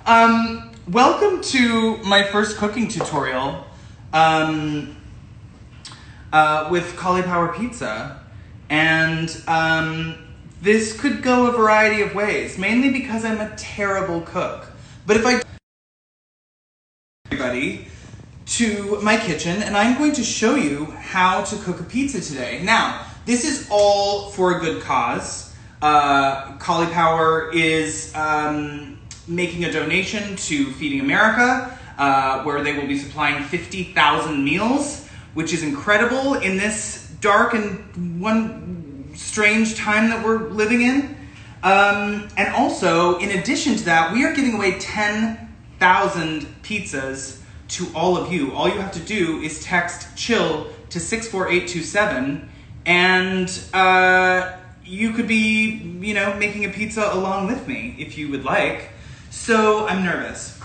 Welcome to my first cooking tutorial with Cauliflower Pizza. And this could go a variety of ways, mainly because I'm a terrible cook. But if I everybody to my kitchen, and I'm going to show you how to cook a pizza today. Now, this is all for a good cause. Cauliflower is making a donation to Feeding America, where they will be supplying 50,000 meals, which is incredible in this dark and one strange time that we're living in. And also, in addition to that, we are giving away 10,000 pizzas to all of you. All you have to do is text CHILL to 64827, and you could be, making a pizza along with me if you would like. So I'm nervous.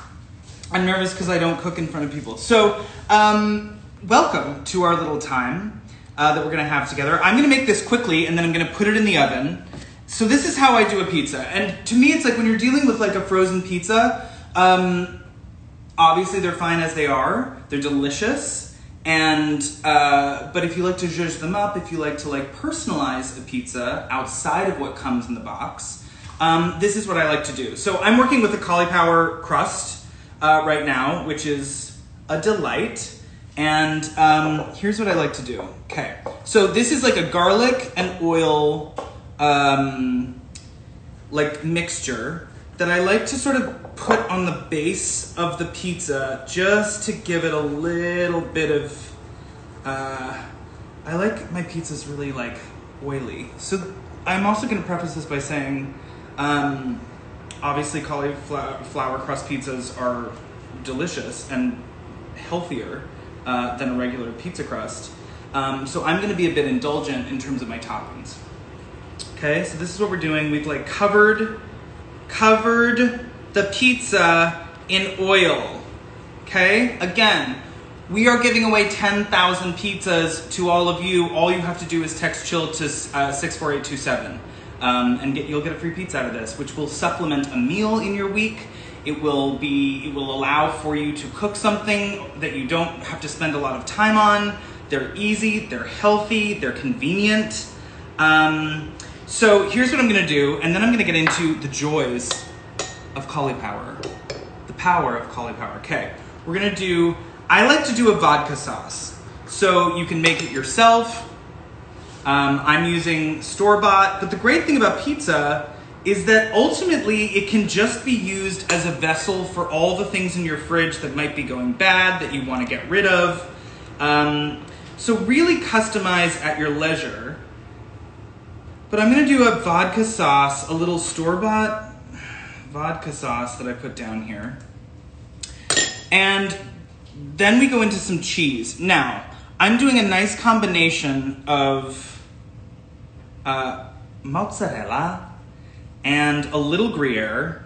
I'm nervous because I don't cook in front of people. So welcome to our little time that we're gonna have together. I'm gonna make this quickly and then I'm gonna put it in the oven. So this is how I do a pizza. And to me, it's like when you're dealing with like a frozen pizza, obviously they're fine as they are. They're delicious. And, but if you like to zhuzh them up, if you like to personalize a pizza outside of what comes in the box, this is what I like to do. So I'm working with a cauliflower crust right now, which is a delight. And here's what I like to do. Okay, so this is like a garlic and oil mixture that I like to sort of put on the base of the pizza just to give it a little bit of, I like my pizzas really oily. So I'm also gonna preface this by saying, obviously cauliflower crust pizzas are delicious and healthier than a regular pizza crust. So I'm gonna be a bit indulgent in terms of my toppings. Okay, so this is what we're doing. We've covered the pizza in oil. Okay, again, we are giving away 10,000 pizzas to all of you. All you have to do is text CHILL to 64827. And you'll get a free pizza out of this, which will supplement a meal in your week. It will allow for you to cook something that you don't have to spend a lot of time on. They're easy, they're healthy, they're convenient. So here's what I'm gonna do, and then I'm gonna get into the joys of cauliflower, the power of cauliflower. Okay, I like to do a vodka sauce. So you can make it yourself. I'm using store-bought, but the great thing about pizza is that ultimately it can just be used as a vessel for all the things in your fridge that might be going bad, that you want to get rid of. So really customize at your leisure. But I'm gonna do a vodka sauce, a little store-bought vodka sauce that I put down here. And then we go into some cheese. Now, I'm doing a nice combination of mozzarella and a little Gruyere,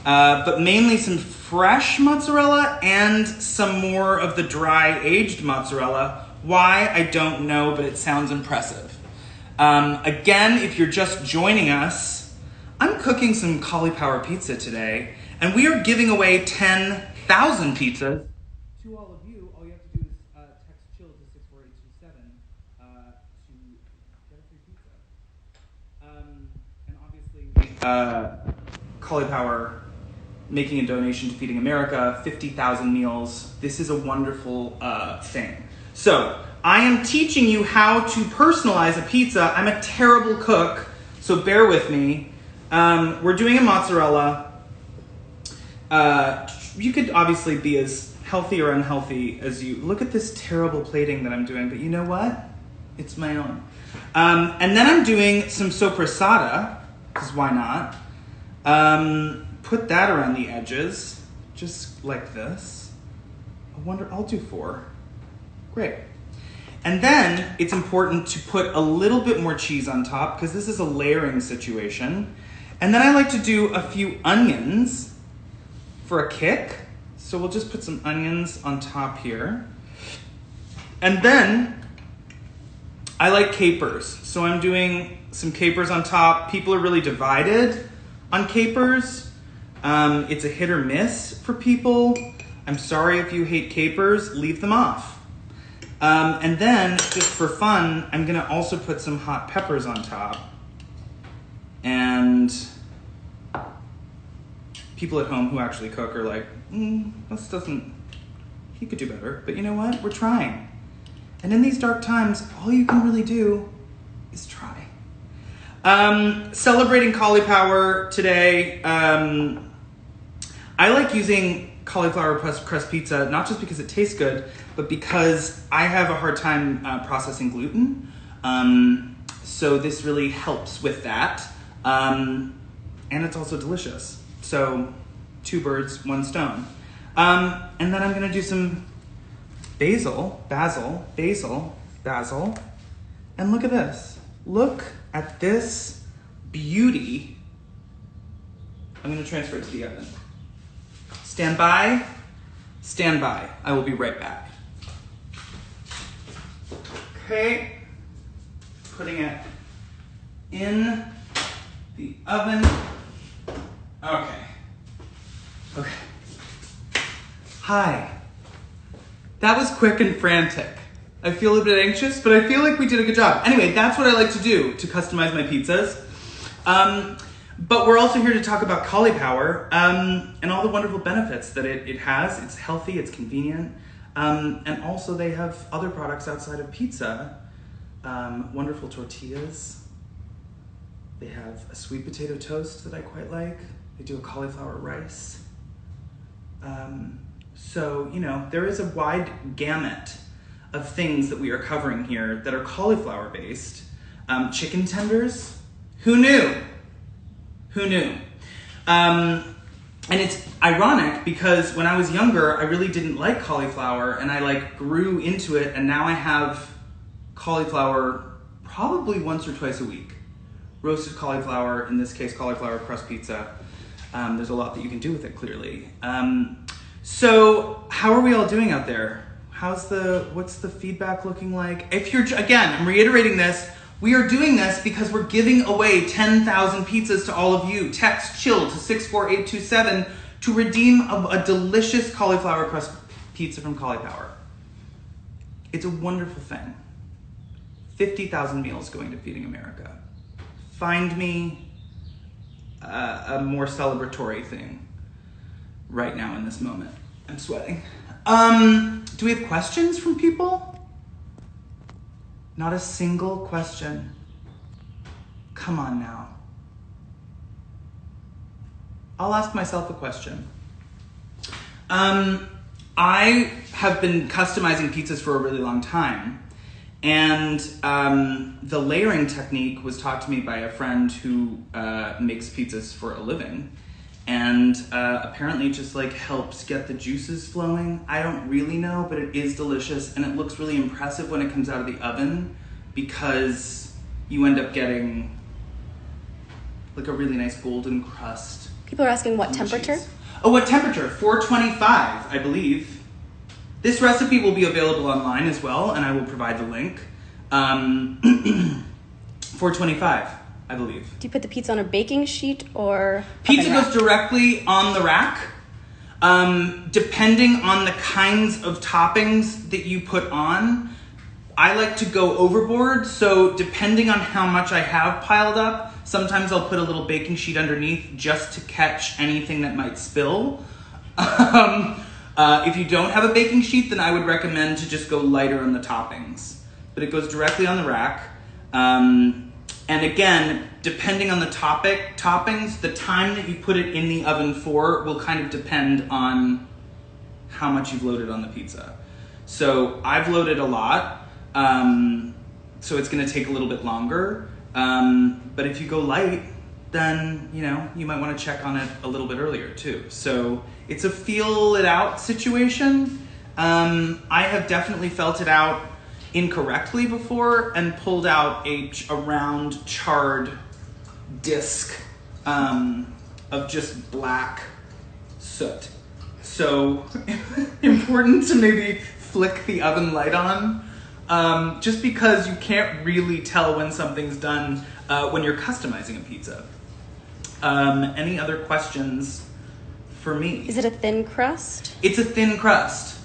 but mainly some fresh mozzarella and some more of the dry aged mozzarella. Why? I don't know, but it sounds impressive. Again, if you're just joining us, I'm cooking some cauliflower pizza today, and we are giving away 10,000 pizzas to all of you. All you have to do is text CHILL to 64827 to get a free pizza. And obviously, cauliflower making a donation to Feeding America, 50,000 meals. This is a wonderful thing. So I am teaching you how to personalize a pizza. I'm a terrible cook, so bear with me. We're doing a mozzarella. You could obviously be as healthy or unhealthy as you. Look at this terrible plating that I'm doing, but you know what? It's my own. And then I'm doing some sopressata, because why not? Put that around the edges, just like this. I'll do 4. Great. And then it's important to put a little bit more cheese on top, because this is a layering situation. And then I like to do a few onions for a kick. So we'll just put some onions on top here. And then I like capers. So I'm doing some capers on top. People are really divided on capers. It's a hit or miss for people. I'm sorry if you hate capers, leave them off. And then, just for fun, I'm gonna also put some hot peppers on top. And people at home who actually cook are like, this doesn't, he could do better. But you know what? We're trying. And in these dark times, all you can really do is try. Celebrating cauliflower today. I like using cauliflower crust pizza, not just because it tastes good, but because I have a hard time processing gluten. So this really helps with that. And it's also delicious. So 2 birds, 1 stone. And then I'm gonna do some basil. And look at this. Look at this beauty. I'm gonna transfer it to the oven. Stand by. I will be right back. Okay, putting it in the oven. Okay. Hi. That was quick and frantic. I feel a bit anxious, but I feel like we did a good job. Anyway, that's what I like to do to customize my pizzas. But we're also here to talk about cauliflower and all the wonderful benefits that it has. It's healthy, it's convenient, and also they have other products outside of pizza. Wonderful tortillas. They have a sweet potato toast that I quite like. They do a cauliflower rice. So, you know, there is a wide gamut of things that we are covering here that are cauliflower based. Chicken tenders, who knew? And it's ironic because when I was younger, I really didn't like cauliflower and I grew into it, and now I have cauliflower probably once or twice a week. Roasted cauliflower, in this case cauliflower crust pizza. There's a lot that you can do with it, clearly. So how are we all doing out there? What's the feedback looking like? Again, I'm reiterating this, we are doing this because we're giving away 10,000 pizzas to all of you. Text CHILL to 64827 to redeem a delicious cauliflower crust pizza from Cauliflower. It's a wonderful thing. 50,000 meals going to Feeding America. Find me a more celebratory thing right now in this moment. I'm sweating. Do we have questions from people? Not a single question. Come on now. I'll ask myself a question. I have been customizing pizzas for a really long time, and the layering technique was taught to me by a friend who makes pizzas for a living. And apparently it just helps get the juices flowing. I don't really know, but it is delicious and it looks really impressive when it comes out of the oven because you end up getting a really nice golden crust. People are asking what temperature? Oh, what temperature? 425, I believe. This recipe will be available online as well, and I will provide the link. 425. I believe. Do you put the pizza on a baking sheet or pizza goes directly on the rack? Depending on the kinds of toppings that you put on, I like to go overboard. So depending on how much I have piled up, sometimes I'll put a little baking sheet underneath just to catch anything that might spill. If you don't have a baking sheet, then I would recommend to just go lighter on the toppings. But it goes directly on the rack. And again, depending on the toppings, the time that you put it in the oven for will kind of depend on how much you've loaded on the pizza. So I've loaded a lot, so it's gonna take a little bit longer. But if you go light, then you might wanna check on it a little bit earlier too. So it's a feel it out situation. I have definitely felt it out incorrectly before and pulled out a round charred disc of just black soot. So important to maybe flick the oven light on, just because you can't really tell when something's done when you're customizing a pizza. Any other questions for me. Is it a thin crust? It's a thin crust.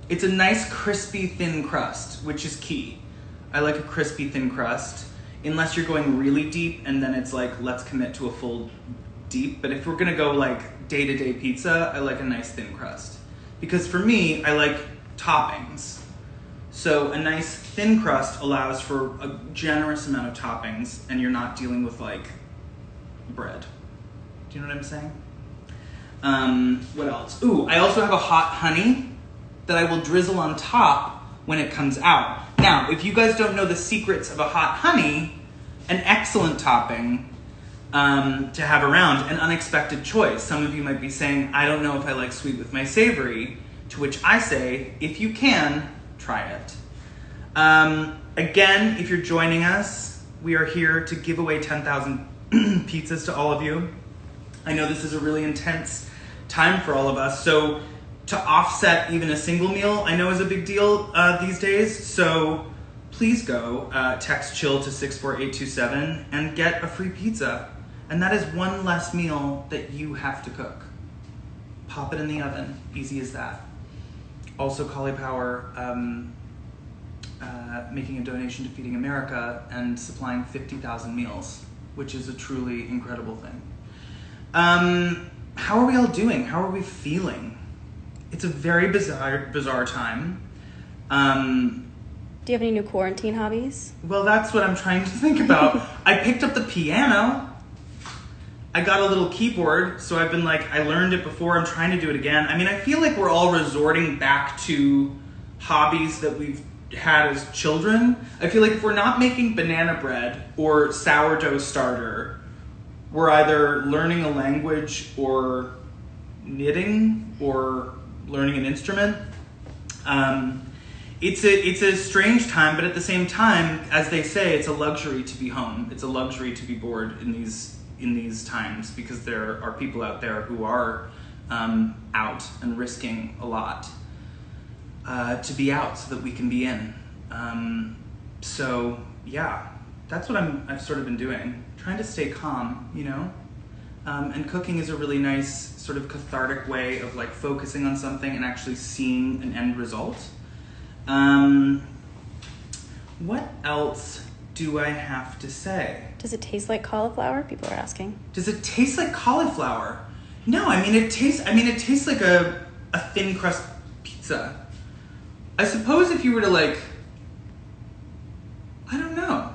It's a nice, crispy, thin crust, which is key. I like a crispy, thin crust, unless you're going really deep, and then it's like, let's commit to a full deep. But if we're gonna go like day-to-day pizza, I like a nice, thin crust. Because for me, I like toppings. So a nice, thin crust allows for a generous amount of toppings, and you're not dealing with like bread. Do you know what I'm saying? What else? Ooh, I also have a hot honey that I will drizzle on top when it comes out. Now, if you guys don't know the secrets of a hot honey, an excellent topping to have around, an unexpected choice. Some of you might be saying, I don't know if I like sweet with my savory, to which I say, if you can, try it. Again, if you're joining us, we are here to give away 10,000 pizzas to all of you. I know this is a really intense time for all of us, so to offset even a single meal, I know is a big deal these days, so please go text CHILL to 64827 and get a free pizza. And that is one less meal that you have to cook. Pop it in the oven, easy as that. Also, Cauliflower making a donation to Feeding America and supplying 50,000 meals, which is a truly incredible thing. How are we all doing? How are we feeling? It's a very bizarre time. Do you have any new quarantine hobbies? Well, that's what I'm trying to think about. I picked up the piano. I got a little keyboard, so I've been like, I learned it before, I'm trying to do it again. I mean, I feel like we're all resorting back to hobbies that we've had as children. I feel like if we're not making banana bread or sourdough starter, we're either learning a language or knitting or learning an instrument. It's a strange time, but at the same time, as they say, it's a luxury to be home. It's a luxury to be bored in these times, because there are people out there who are out and risking a lot to be out so that we can be in. So yeah, that's what I've sort of been doing, trying to stay calm, you know? And cooking is a really nice sort of cathartic way of like focusing on something and actually seeing an end result. What else do I have to say? Does it taste like cauliflower? People are asking. Does it taste like cauliflower? No, I mean it tastes like a thin crust pizza. I suppose if you were to like, I don't know.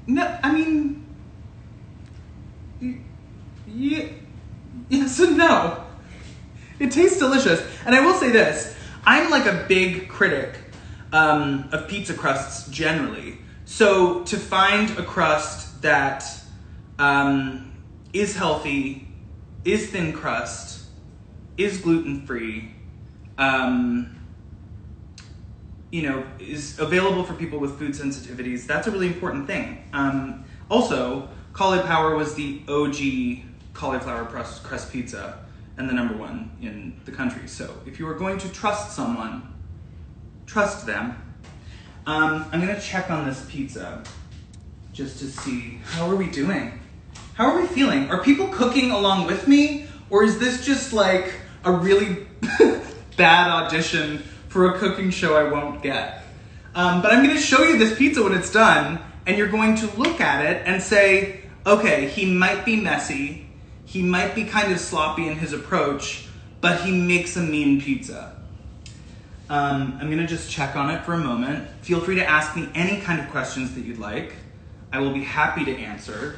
No, I mean, yeah, yes and no. It tastes delicious. And I will say this, I'm like a big critic of pizza crusts generally. So to find a crust that is healthy, is thin crust, is gluten-free, is available for people with food sensitivities, that's a really important thing. Also, Cauliflower was the OG cauliflower crust pizza and the #1 in the country. So if you are going to trust someone, trust them. I'm gonna check on this pizza just to see, how are we doing? How are we feeling? Are people cooking along with me? Or is this just like a really bad audition for a cooking show I won't get? But I'm gonna show you this pizza when it's done, and you're going to look at it and say, okay, he might be messy, he might be kind of sloppy in his approach, but he makes a mean pizza. I'm gonna just check on it for a moment. Feel free to ask me any kind of questions that you'd like. I will be happy to answer.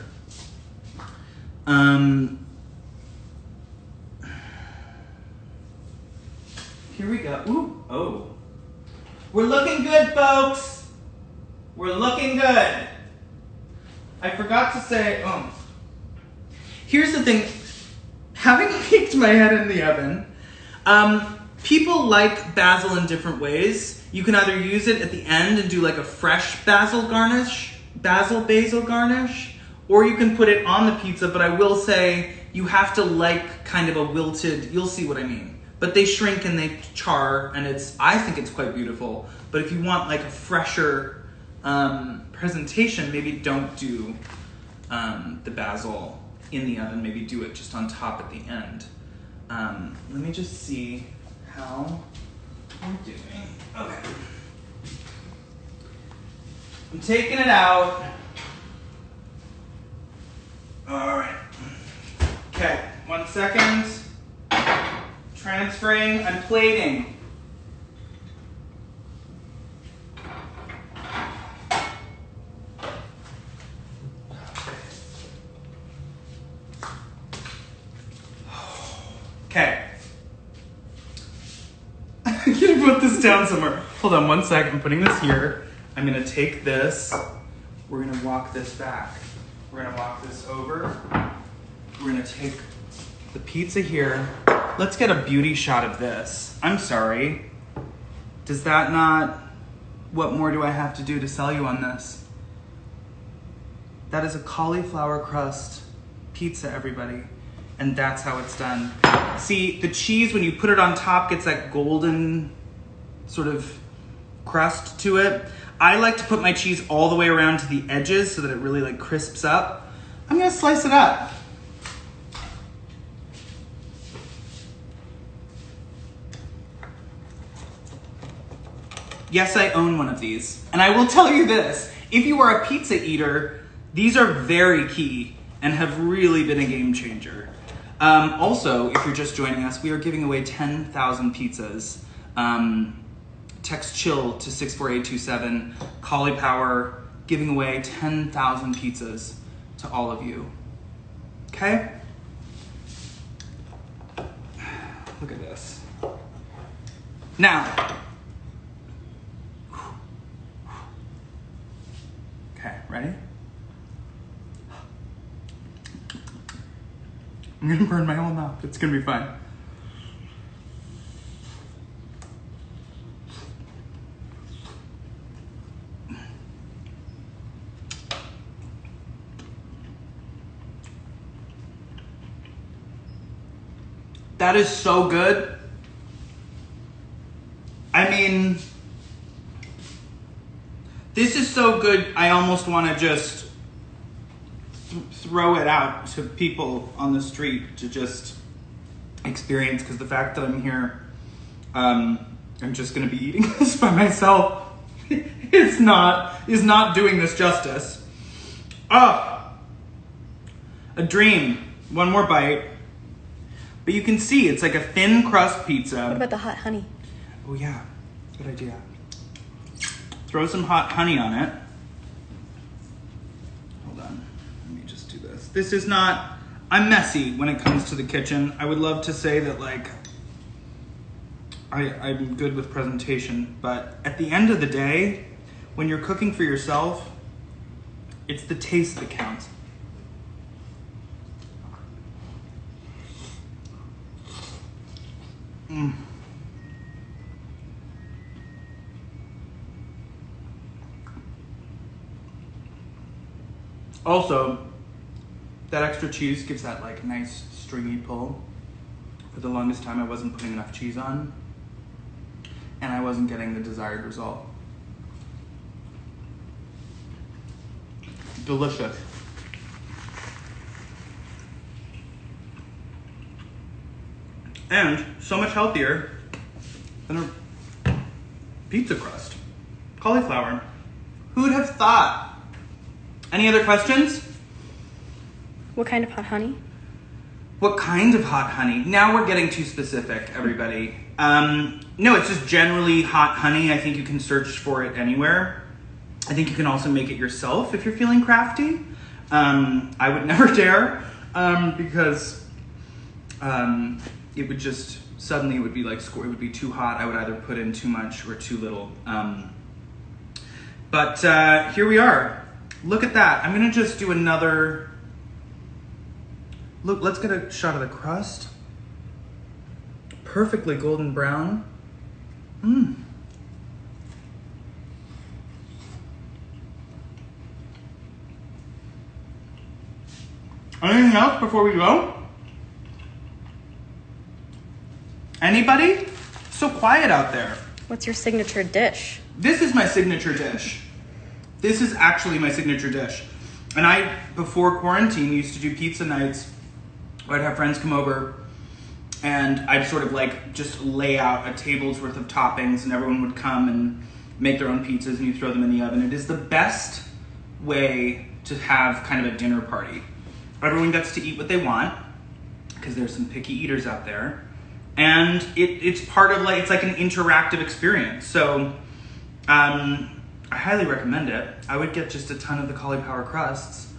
Here we go. Ooh, oh. We're looking good, folks. We're looking good. I forgot to say, here's the thing. Having peeked my head in the oven, people like basil in different ways. You can either use it at the end and do like a fresh basil basil garnish, or you can put it on the pizza, but I will say you have to like kind of a wilted, you'll see what I mean. But they shrink and they char, and I think it's quite beautiful. But if you want like a fresher presentation, maybe don't do the basil in the oven, maybe do it just on top at the end. Let me just see how I'm doing. Okay. I'm taking it out. All right. Okay, 1 second. Transferring, I'm plating. Okay. I'm gonna put this down somewhere. Hold on 1 second, I'm putting this here. I'm gonna take this, we're gonna walk this back. We're gonna walk this over. We're gonna take the pizza here. Let's get a beauty shot of this. I'm sorry. Does that not, what more do I have to do to sell you on this? That is a cauliflower crust pizza, everybody. And that's how it's done. See, the cheese, when you put it on top, gets that golden sort of crust to it. I like to put my cheese all the way around to the edges so that it really like crisps up. I'm gonna slice it up. Yes, I own one of these. And I will tell you this, if you are a pizza eater, these are very key and have really been a game changer. Also, if you're just joining us, we are giving away 10,000 pizzas. Text CHILL to 64827, Cauliflower, giving away 10,000 pizzas to all of you. Okay? Look at this. Now, okay, ready? I'm gonna burn my whole mouth. It's gonna be fine. That is so good. I mean, this is so good, I almost want to just throw it out to people on the street to just experience, because the fact that I'm here, I'm just going to be eating this by myself is not doing this justice. A dream. One more bite. But you can see it's like a thin crust pizza. What about the hot honey? Oh yeah, good idea. Throw some hot honey on it. Hold on, let me just do this. This is not, I'm messy when it comes to the kitchen. I would love to say that like, I'm good with presentation, but at the end of the day, when you're cooking for yourself, it's the taste that counts. Also, that extra cheese gives that like nice stringy pull. For the longest time I wasn't putting enough cheese on and I wasn't getting the desired result. Delicious. And so much healthier than a pizza crust. Cauliflower. Who would have thought? Any other questions? What kind of hot honey? What kind of hot honey? Now we're getting too specific, everybody. No, it's just generally hot honey. I think you can search for it anywhere. I think you can also make it yourself if you're feeling crafty. I would never dare because it would just, suddenly it would be like, it would be too hot. I would either put in too much or too little. But here we are. Look at that. I'm gonna just do another, look, let's get a shot of the crust. Perfectly golden brown. Anything else before we go? Anybody? So quiet out there. What's your signature dish? This is my signature dish. This is actually my signature dish. And I, before quarantine, used to do pizza nights where I'd have friends come over And I'd sort of like just lay out a table's worth of toppings, and everyone would come and make their own pizzas, and you throw them in the oven. It is the best way to have kind of a dinner party. Everyone gets to eat what they want, because there's some picky eaters out there. And it's part of like, it's like an interactive experience. So I highly recommend it. I would get just a ton of the cauliflower crusts,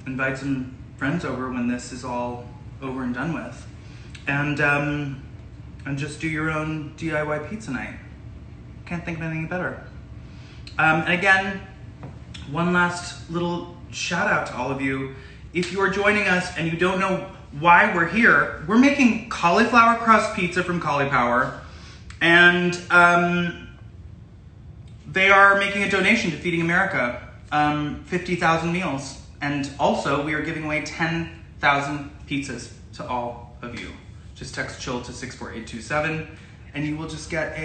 invite some friends over when this is all over and done with, and just do your own DIY pizza night. Can't think of anything better. And again, one last little shout out to all of you. If you are joining us and you don't know why we're here, we're making cauliflower crust pizza from Caulipower, and they are making a donation to Feeding America, 50,000 meals. And also, we are giving away 10,000 pizzas to all of you. Just text CHILL to 64827, and you will just get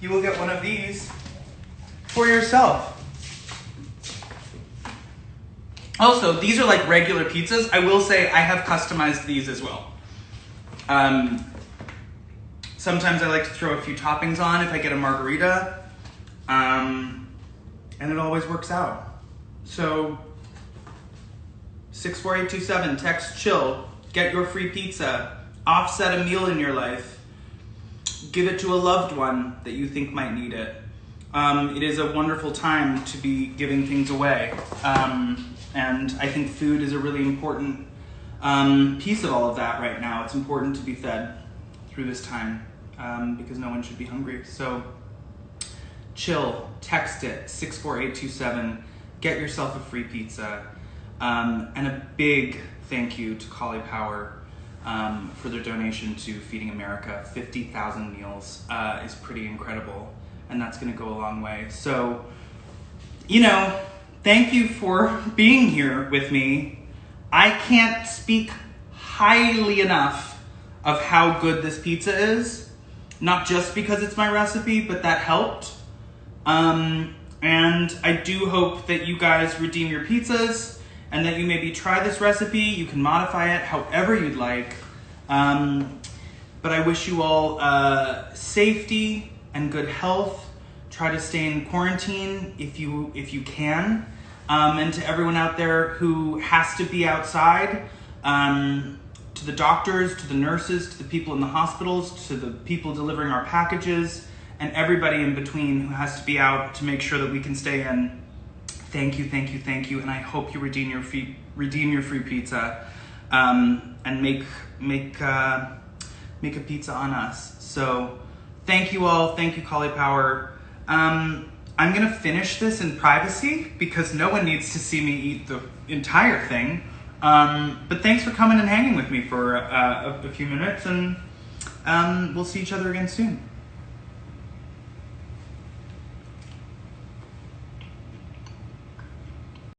you will get one of these for yourself. Also, these are like regular pizzas. I will say I have customized these as well. Sometimes I like to throw a few toppings on if I get a margarita, and it always works out. So 64827, text CHILL, get your free pizza, offset a meal in your life, give it to a loved one that you think might need it. It is a wonderful time to be giving things away. And I think food is a really important piece of all of that right now. It's important to be fed through this time because no one should be hungry. So CHILL, text it, 64827, get yourself a free pizza. And a big thank you to Caulipower for their donation to Feeding America. 50,000 meals is pretty incredible, and that's gonna go a long way. So, thank you for being here with me. I can't speak highly enough of how good this pizza is, not just because it's my recipe, but that helped. And I do hope that you guys redeem your pizzas and that you maybe try this recipe. You can modify it however you'd like. But I wish you all safety and good health. Try to stay in quarantine if you can. And to everyone out there who has to be outside, to the doctors, to the nurses, to the people in the hospitals, to the people delivering our packages, and everybody in between who has to be out to make sure that we can stay in. Thank you, thank you, thank you, and I hope you redeem your free pizza, and make a pizza on us. So, thank you all. Thank you, Caulipower. I'm gonna finish this in privacy because no one needs to see me eat the entire thing. But thanks for coming and hanging with me for a few minutes, and we'll see each other again soon.